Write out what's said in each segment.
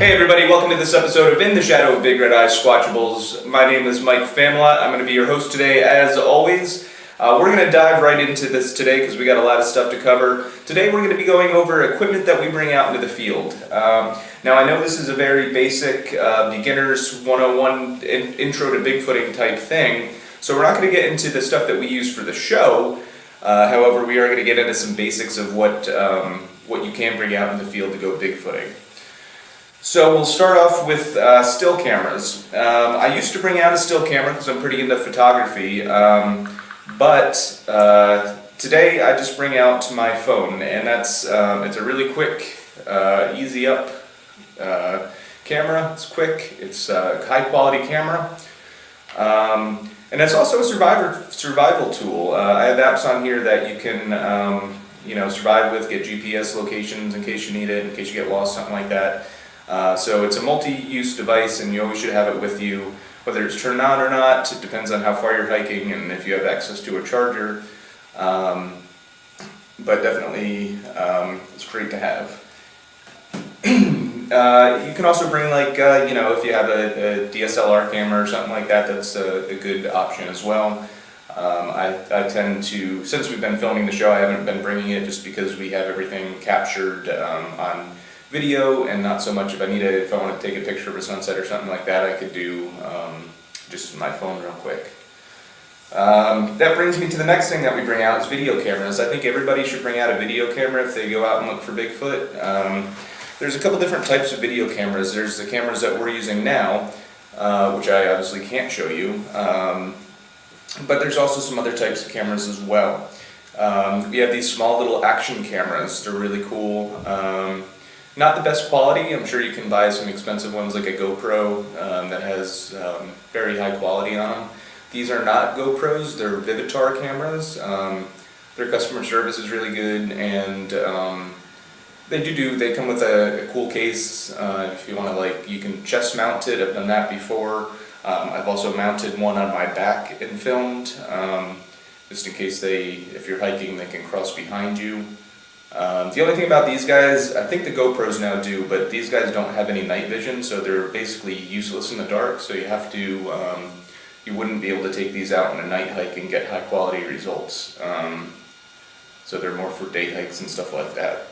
Hey everybody, welcome to this episode of In the Shadow of Big Red Eyes Squatchables. My name is Mike Famla. I'm going to be your host today as always. We're going to dive right into this today because we got a lot of stuff to cover. Today we're going to be going over equipment that we bring out into the field. Now I know this is a very basic beginner's 101 intro to Bigfooting type thing, so we're not going to get into the stuff that we use for the show. However, we are going to get into some basics of what you can bring out in the field to go Bigfooting. So we'll start off with still cameras. I used to bring out a still camera because I'm pretty into photography, but today I just bring out my phone, and that's it's a really quick, easy up camera. It's quick. It's a high quality camera, and it's also a survival tool. I have apps on here that you can survive with, get GPS locations in case you need it, in case you get lost, something like that. So it's a multi-use device, and you always should have it with you, whether it's turned on or not. It depends on how far you're hiking and if you have access to a charger. But definitely, it's great to have. You can also bring, like, if you have a DSLR camera or something like that, that's a good option as well. I tend to, since we've been filming the show, I haven't been bringing it just because we have everything captured on video, and not so much if I want to take a picture of a sunset or something like that, I could do just my phone real quick. That brings me to the next thing that we bring out is video cameras. I think everybody should bring out a video camera if they go out and look for Bigfoot. There's a couple different types of video cameras. There's the cameras that we're using now, which I obviously can't show you, but there's also some other types of cameras as well. We have these small little action cameras. They're really cool. Not the best quality. I'm sure you can buy some expensive ones like a GoPro that has very high quality on them. These are not GoPros, they're Vivitar cameras. Their customer service is really good, and they come with a cool case. If you want to, you can chest mount it. I've done that before. I've also mounted one on my back and filmed, just in case if you're hiking, they can cross behind you. The only thing about these guys, I think the GoPros now do, but these guys don't have any night vision, so they're basically useless in the dark, so you have to, you wouldn't be able to take these out on a night hike and get high quality results. So they're more for day hikes and stuff like that.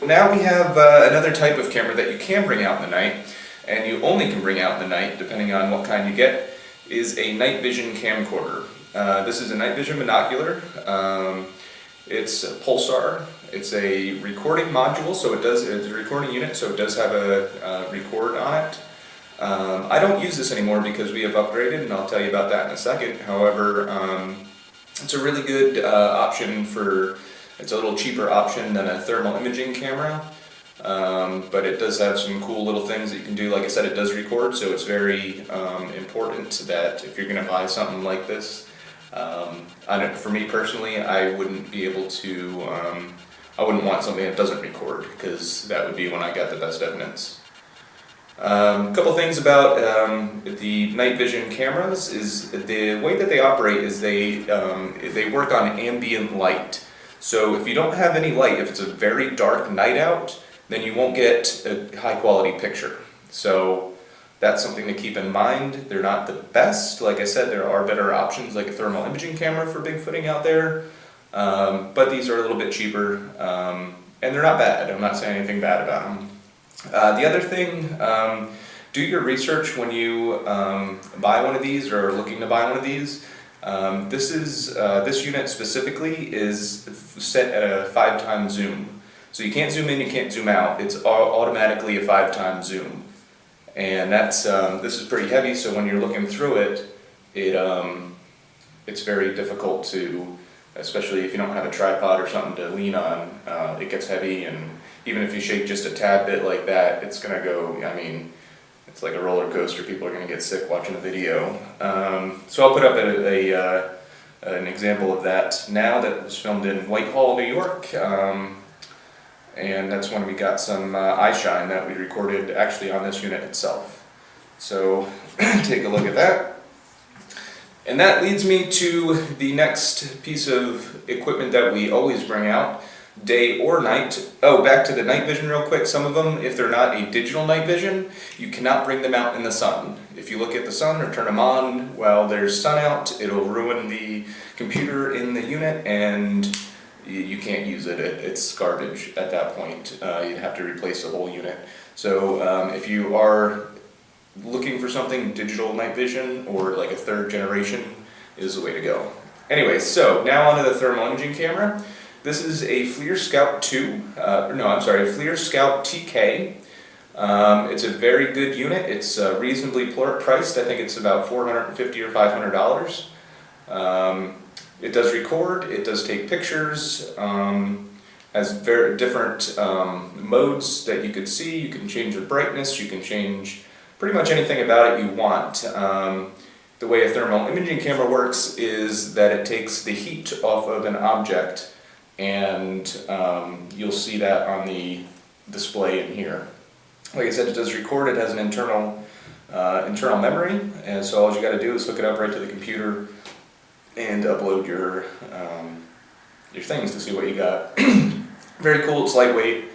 Now we have another type of camera that you can bring out in the night, and you only can bring out in the night, depending on what kind you get, is a night vision camcorder. This is a night vision binocular. It's a Pulsar. It's a recording module, so it's a recording unit, so it does have a record on it. I don't use this anymore because we have upgraded, and I'll tell you about that in a second. However, it's a really good option it's a little cheaper option than a thermal imaging camera, but it does have some cool little things that you can do. Like I said, it does record, so it's very important that if you're going to buy something like this, for me personally, I wouldn't be able to, I wouldn't want something that doesn't record, because that would be when I got the best evidence. A couple things about the night vision cameras is the way that they operate is they work on ambient light. So if you don't have any light, if it's a very dark night out, then you won't get a high quality picture. So that's something to keep in mind. They're not the best. Like I said, there are better options like a thermal imaging camera for Bigfooting out there, but these are a little bit cheaper, and they're not bad. I'm not saying anything bad about them. The other thing, do your research when you buy one of these or are looking to buy one of these. This unit specifically is set at a 5x zoom. So you can't zoom in, you can't zoom out. It's automatically a 5x zoom. And that's this is pretty heavy, so when you're looking through it, it's very difficult to, especially if you don't have a tripod or something to lean on, it gets heavy, and even if you shake just a tad bit like that, it's gonna go, it's like a roller coaster. People are gonna get sick watching the video. So I'll put up an example of that now that was filmed in Whitehall, New York. And that's when we got some eye shine that we recorded actually on this unit itself. So take a look at that. And that leads me to the next piece of equipment that we always bring out. day or night. Oh, back to the night vision real quick. Some of them, if they're not a digital night vision, you cannot bring them out in the sun. If you look at the sun or turn them on while there's sun out, it'll ruin the computer in the unit and you can't use it. It's garbage at that point. You'd have to replace the whole unit. So if you are looking for something digital night vision or like a third generation is the way to go. Anyway, so now onto the thermal imaging camera. This is a FLIR Scout 2, FLIR Scout TK. It's a very good unit. It's reasonably priced. I think it's about $450 or $500. It does record, it does take pictures, has very different modes that you could see. You can change the brightness, you can change pretty much anything about it you want. The way a thermal imaging camera works is that it takes the heat off of an object, and you'll see that on the display in here. Like I said, it does record. It has an internal memory, and so all you got to do is hook it up right to the computer and upload your things to see what you got. Very cool. It's lightweight.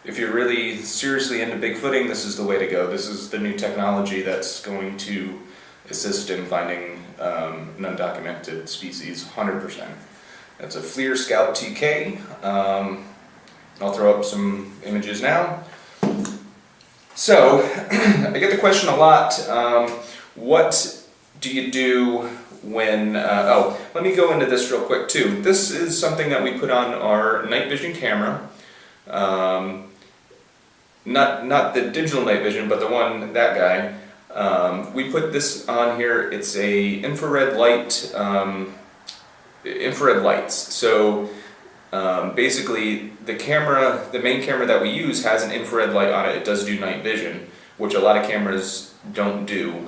If you're really seriously into Bigfooting, this is the way to go. This is the new technology that's going to assist in finding an undocumented species, 100%. That's a FLIR Scout TK. I'll throw up some images now. So, I get the question a lot, what do you do when, let me go into this real quick too. This is something that we put on our night vision camera. Not the digital night vision, but the one, that guy. We put this on here. It's a infrared lights. So basically the main camera that we use has an infrared light on it. It does do night vision, which a lot of cameras don't do.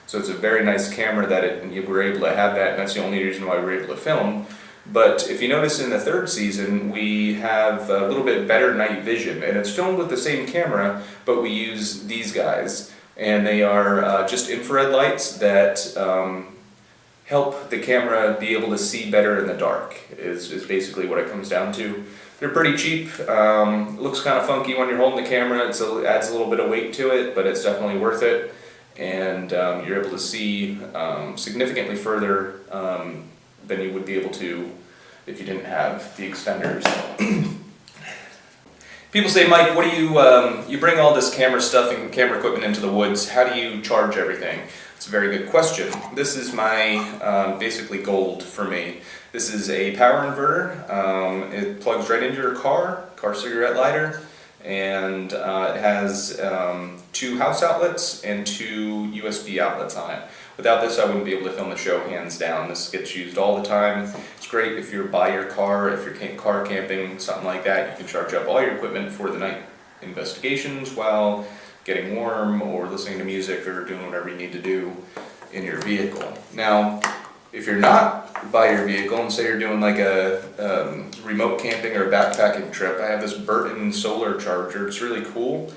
So it's a very nice camera that you were able to have that, and that's the only reason why we were able to film. But if you notice in the third season, we have a little bit better night vision, and it's filmed with the same camera, but we use these guys. And they are just infrared lights that help the camera be able to see better in the dark, is basically what it comes down to. They're pretty cheap. It looks kind of funky when you're holding the camera. It adds a little bit of weight to it, but it's definitely worth it. And you're able to see significantly further than you would be able to if you didn't have the extenders. People say, Mike, what do you bring all this camera stuff and camera equipment into the woods, how do you charge everything? It's a very good question. This is my basically gold for me. This is a power inverter. It plugs right into your car cigarette lighter, and it has 2 house outlets and 2 USB outlets on it. Without this, I wouldn't be able to film the show, hands down. This gets used all the time. It's great if you're by your car, if you're car camping, something like that. You can charge up all your equipment for the night investigations while getting warm or listening to music or doing whatever you need to do in your vehicle. Now, if you're not by your vehicle, and say you're doing like a remote camping or a backpacking trip, I have this Burton solar charger. It's really cool.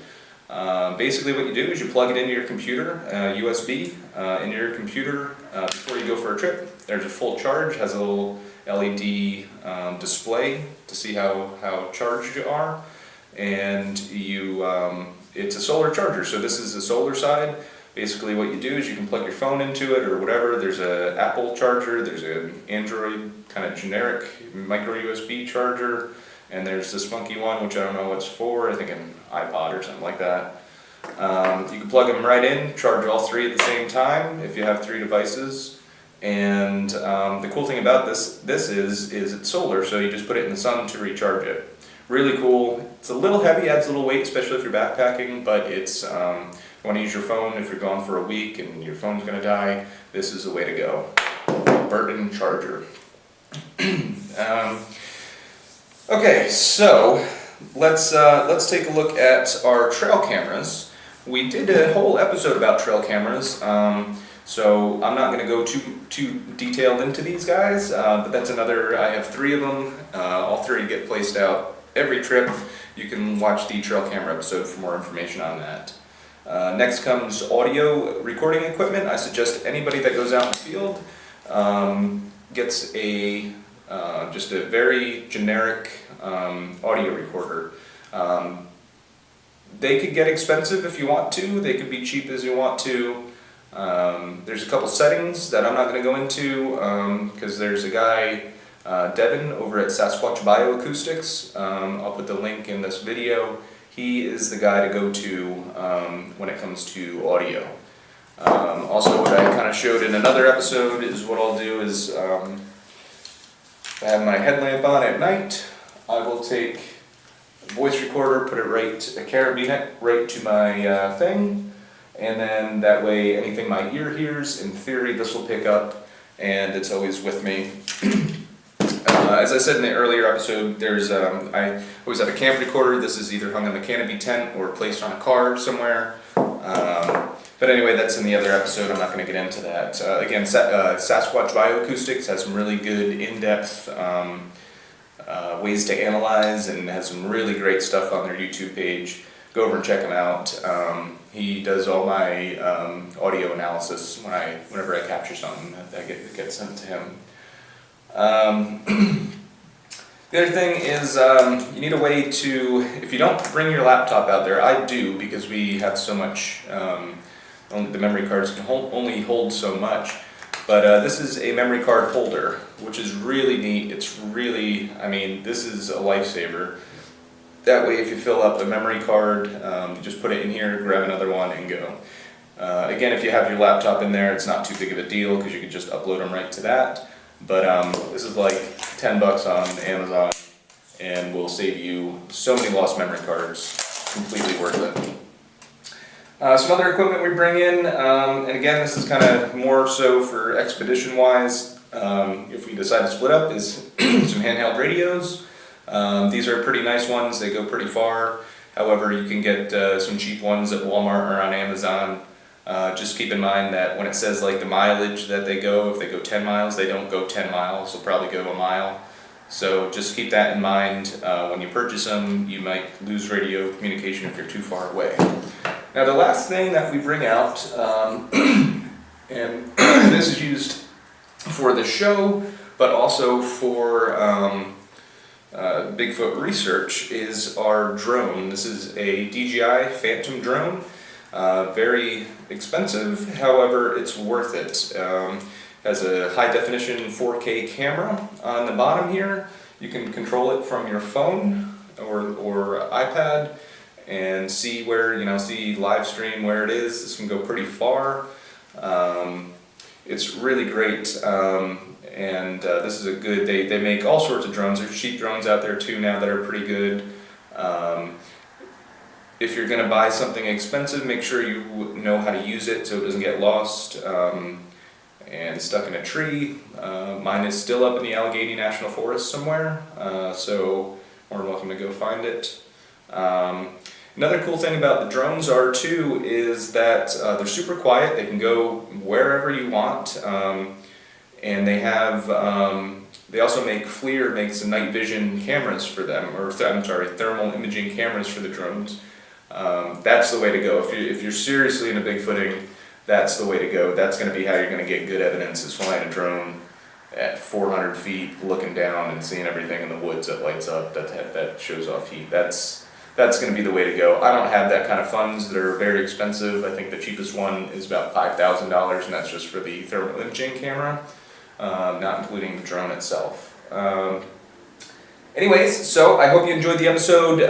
Basically what you do is you plug it into your computer, USB, into your computer before you go for a trip. There's a full charge, has a little LED display to see how charged you are, and it's a solar charger. So this is the solar side. Basically what you do is you can plug your phone into it or whatever. There's an Apple charger, there's an Android kind of generic micro USB charger, and there's this funky one which I don't know what's for, I think an iPod or something like that. You can plug them right in, charge all 3 at the same time if you have 3 devices. And the cool thing about this is it's solar, so you just put it in the sun to recharge it. Really cool. It's a little heavy, adds a little weight, especially if you're backpacking, but it's, if you want to use your phone, if you're gone for a week and your phone's going to die, this is the way to go. Burton charger. Okay, so let's take a look at our trail cameras. We did a whole episode about trail cameras, so I'm not going to go too detailed into these guys, but that's another. I have 3 of them. All 3 get placed out every trip. You can watch the trail camera episode for more information on that. Next comes audio recording equipment. I suggest anybody that goes out in the field gets a just a very generic audio recorder. They could get expensive if you want to, they could be cheap as you want to. There's a couple settings that I'm not going to go into because there's a guy, Devin, over at Sasquatch Bioacoustics. I'll put the link in this video. He is the guy to go to when it comes to audio. Also, what I kind of showed in another episode is what I'll do is if I have my headlamp on at night, I will take a voice recorder, put it right, a carabiner it right to my thing, and then that way anything my ear hears, in theory this will pick up, and it's always with me. As I said in the earlier episode, there's I always have a camp recorder. This is either hung on the canopy tent or placed on a car somewhere. But anyway, that's in the other episode. I'm not going to get into that. Again, Sasquatch Bioacoustics has some really good in-depth ways to analyze and has some really great stuff on their YouTube page. Go over and check him out. He does all my audio analysis whenever I capture something that gets sent to him. The other thing is you need a way to, if you don't bring your laptop out there, I do because we have so much, the memory cards can only hold so much, but this is a memory card holder, which is really neat. It's really, I mean, this is a lifesaver. That way if you fill up a memory card, you just put it in here, grab another one and go. Again, if you have your laptop in there, it's not too big of a deal because you can just upload them right to that. But this is like $10 on Amazon and will save you so many lost memory cards. Completely worth it. Some other equipment we bring in, and again this is kind of more so for expedition wise, if we decide to split up, is some handheld radios. These are pretty nice ones, they go pretty far. However, you can get some cheap ones at Walmart or on Amazon. Just keep in mind that when it says like the mileage that they go, if they go 10 miles, they don't go 10 miles, they'll probably go a mile. So just keep that in mind. When you purchase them, you might lose radio communication if you're too far away. Now the last thing that we bring out, and this is used for the show, but also for Bigfoot research, is our drone. This is a DJI Phantom drone. Very expensive, however it's worth it. Has a high definition 4K camera on the bottom here. You can control it from your phone or iPad and see where, see live stream where it is. This can go pretty far. It's really great, and this is a good, they make all sorts of drones. There's cheap drones out there too now that are pretty good. If you're going to buy something expensive, make sure you know how to use it so it doesn't get lost and stuck in a tree. Mine is still up in the Allegheny National Forest somewhere, so more welcome to go find it. Another cool thing about the drones is that they're super quiet. They can go wherever you want, and they have they also make FLIR makes some night vision cameras for them, or I'm sorry, thermal imaging cameras for the drones. That's the way to go. If you're seriously into Bigfooting, that's the way to go. That's going to be how you're going to get good evidence, is flying a drone at 400 feet, looking down and seeing everything in the woods that lights up, that shows off heat. That's going to be the way to go. I don't have that kind of funds. They're very expensive. I think the cheapest one is about $5,000, and that's just for the thermal imaging camera, not including the drone itself. Anyways, so I hope you enjoyed the episode.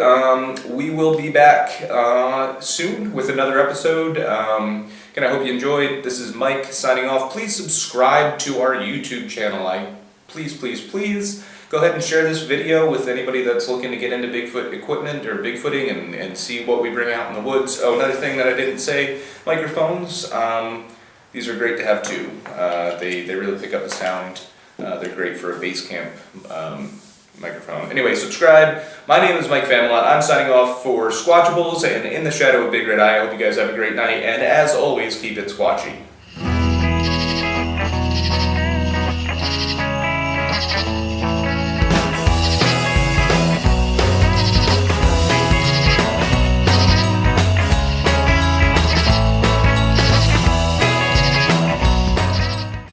We will be back soon with another episode. Again, I hope you enjoyed. This is Mike signing off. Please subscribe to our YouTube channel. Please go ahead and share this video with anybody that's looking to get into Bigfoot equipment or Bigfooting and see what we bring out in the woods. Oh, another thing that I didn't say, microphones. These are great to have too. They really pick up the sound. They're great for a base camp microphone. Anyway, subscribe. My name is Mike Famelot. I'm signing off for Squatchables and In the Shadow of Big Red Eye. I hope you guys have a great night, and as always, keep it squatchy.